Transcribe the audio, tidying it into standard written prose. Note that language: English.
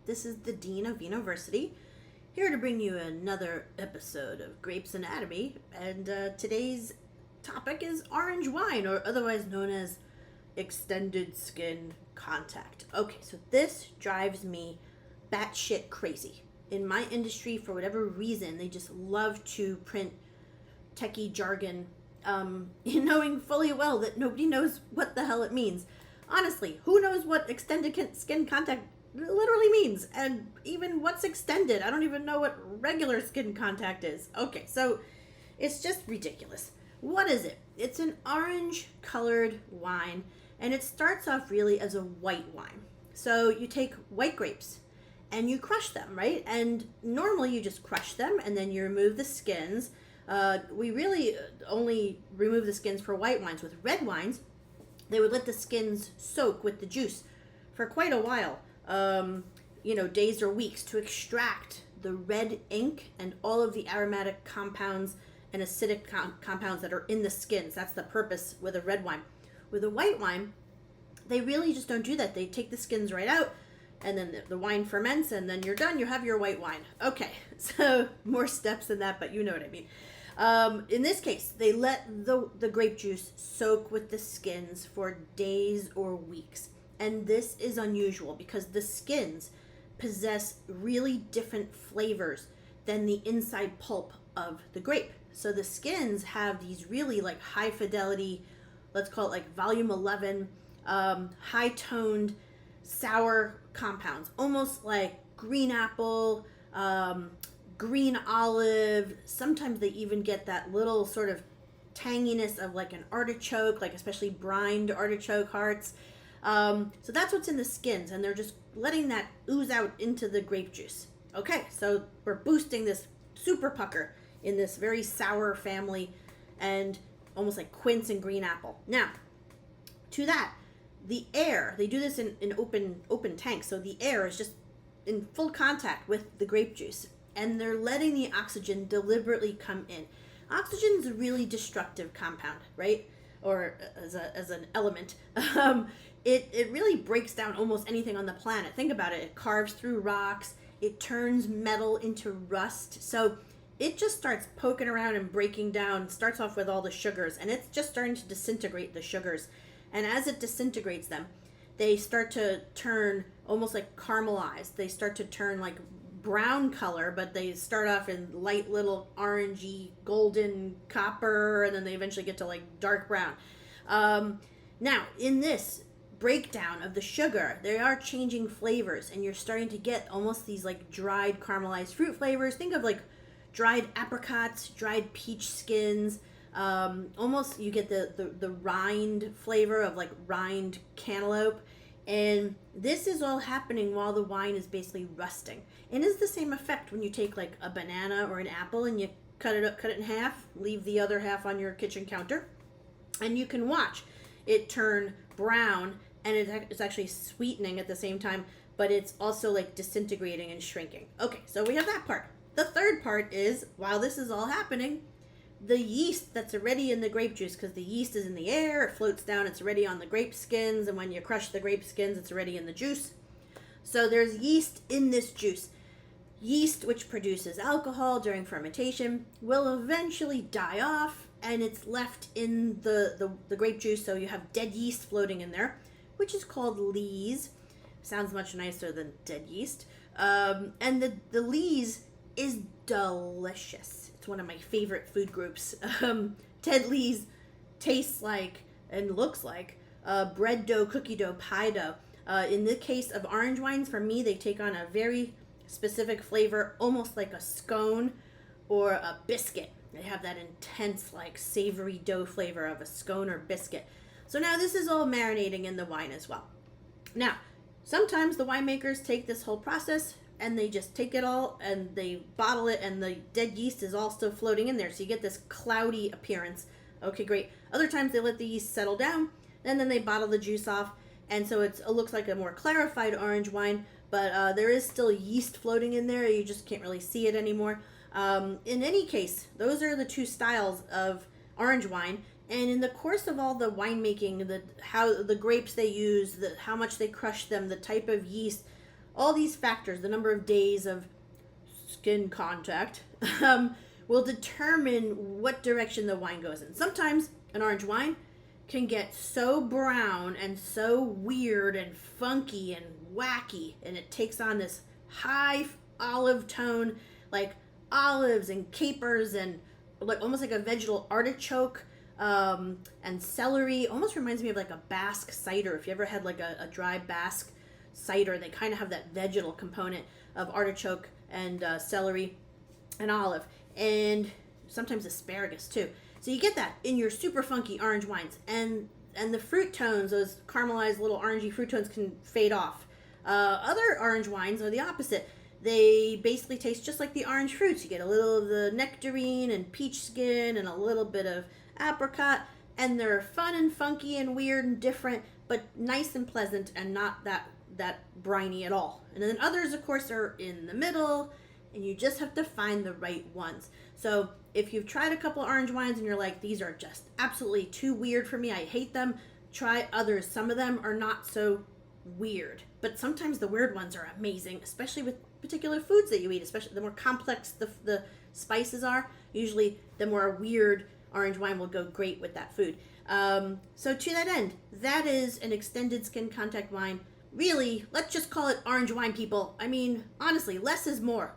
This is the Dean of Vino-Versity, here to bring you another episode of Grape's Anatomy. And today's topic is orange wine, or otherwise known as extended skin contact. Okay, so this drives me batshit crazy. In my industry, for whatever reason, they just love to print techie jargon, knowing fully well that nobody knows what the hell it means. Honestly, who knows what extended skin contact literally means? And even what's extended? I don't even know what regular skin contact is. Okay, so it's just ridiculous. What is it? It's an orange colored wine, and it starts off really as a white wine. So you take white grapes and you crush them, right? And normally you just crush them and then you remove the skins. We really only remove the skins for white wines. With red wines, they would let the skins soak with the juice for quite a while, days or weeks, to extract the red ink and all of the aromatic compounds and acidic compounds that are in the skins. That's the purpose with a red wine. With a white wine, they really just don't do that. They take the skins right out, and then the wine ferments, and then you're done. You have your white wine. Okay, so more steps than that, but you know what I mean. In this case, they let the grape juice soak with the skins for days or weeks. And this is unusual because the skins possess really different flavors than the inside pulp of the grape. So the skins have these really like high fidelity, let's call it like volume 11, high toned sour compounds, almost like green apple, green olive. Sometimes they even get that little sort of tanginess of like an artichoke, like especially brined artichoke hearts. So that's what's in the skins, and they're just letting that ooze out into the grape juice. Okay, so we're boosting this super pucker in this very sour family, and almost like quince and green apple. Now, to that, the air, they do this in open tanks, so the air is just in full contact with the grape juice, and they're letting the oxygen deliberately come in. Oxygen is a really destructive compound, right? Or as an element. It really breaks down almost anything on the planet. Think about it. It carves through rocks. It turns metal into rust. So it just starts poking around and breaking down. Starts off with all the sugars, and it's just starting to disintegrate the sugars. And as it disintegrates them, they start to turn almost like caramelized. They start to turn like brown color, but they start off in light little orangey, golden copper, and then they eventually get to like dark brown. Now, in this breakdown of the sugar, they are changing flavors, and you're starting to get almost these like dried caramelized fruit flavors. Think of like dried apricots, dried peach skins. Almost you get the rind flavor of like rind cantaloupe. And this is all happening while the wine is basically rusting. And it's the same effect when you take like a banana or an apple and you cut it in half, leave the other half on your kitchen counter, and you can watch it turn brown, and it's actually sweetening at the same time, but it's also like disintegrating and shrinking. Okay, so we have that part. The third part is, while this is all happening, the yeast that's already in the grape juice, because the yeast is in the air, it floats down, it's already on the grape skins, and when you crush the grape skins, it's already in the juice. So there's yeast in this juice. Yeast, which produces alcohol during fermentation, will eventually die off, and it's left in the grape juice, so you have dead yeast floating in there, which is called lees. Sounds much nicer than dead yeast. And the lees is delicious. It's one of my favorite food groups. Dead lees tastes like and looks like bread dough, cookie dough, pie dough. In the case of orange wines, for me, they take on a very specific flavor, almost like a scone or a biscuit. They have that intense, like savory dough flavor of a scone or biscuit. So now this is all marinating in the wine as well. Now, sometimes the winemakers take this whole process and they just take it all and they bottle it, and the dead yeast is all still floating in there. So you get this cloudy appearance. Okay, great. Other times they let the yeast settle down, and then they bottle the juice off. And so it looks like a more clarified orange wine, but there is still yeast floating in there. You just can't really see it anymore. In any case, those are the two styles of orange wine. And in the course of all the winemaking, how the grapes they use, how much they crush them, the type of yeast, all these factors, the number of days of skin contact, will determine what direction the wine goes in. Sometimes an orange wine can get so brown and so weird and funky and wacky, and it takes on this high olive tone, like olives and capers and like almost like a vegetal artichoke, and celery. Almost reminds me of like a Basque cider. If you ever had like a dry Basque cider, they kind of have that vegetal component of artichoke and celery and olive, and sometimes asparagus too. So you get that in your super funky orange wines, and the fruit tones, those caramelized little orangey fruit tones, can fade off. Other orange wines are the opposite. They basically taste just like the orange fruits. You get a little of the nectarine and peach skin and a little bit of apricot, and they're fun and funky and weird and different, but nice and pleasant and not that briny at all. And then others, of course, are in the middle, and you just have to find the right ones. So if you've tried a couple orange wines and you're like, these are just absolutely too weird for me, I hate them, try others. Some of them are not so weird, but sometimes the weird ones are amazing, especially with particular foods that you eat. Especially the more complex the spices are, usually the more weird orange wine will go great with that food. So to that end, that is an extended skin contact wine. Really, let's just call it orange wine, people. I mean, honestly, less is more.